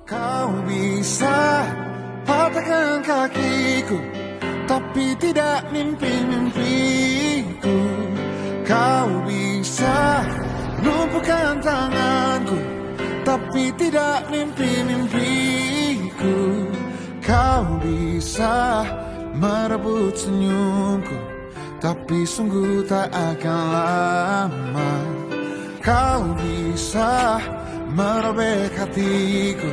Kau bisa patahkan kakiku, tapi tidak mimpi-mimpiku. Kau bisa lumpuhkan tanganku, tapi tidak mimpi-mimpiku. Kau bisa merebut senyumku, tapi sungguh tak akan lama. Kau bisa merobek hatiku,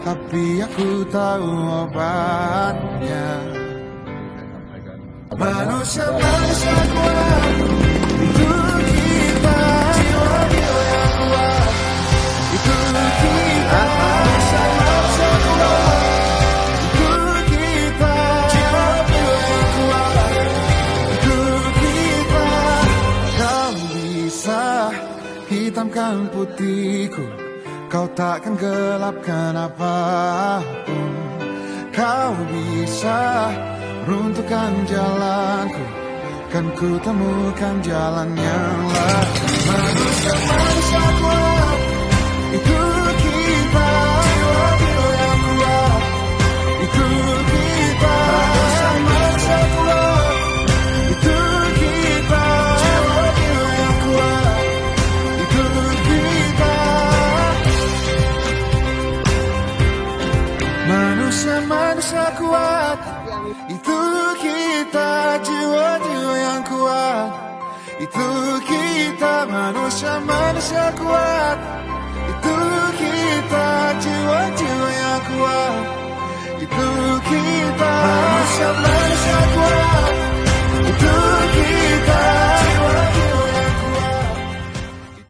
tapi aku tahu obatnya. Manusia kuat, itu kita. Jiwa-jiwa yang kuat, itu kita. Manusia kuat, itu kita. Jiwa-jiwa yang kuat, itu kita. Kau bisa hitamkan putihku, kau takkan gelapkan apapun. Kau bisa runtuhkan jalanku, kan ku temukan jalan yang lain. Manusia kuat, itu kita. Jiwa-jiwa yang kuat, itu kita. Manusia kuat, itu kita. Jiwa-jiwa yang kuat, itu kita. Manusia kuat, itu kita. Jiwa-jiwa yang kuat, itu kita. Manusia kuat, itu kita. Jiwa-jiwa yang kuat, itu kita. Manusia kuat.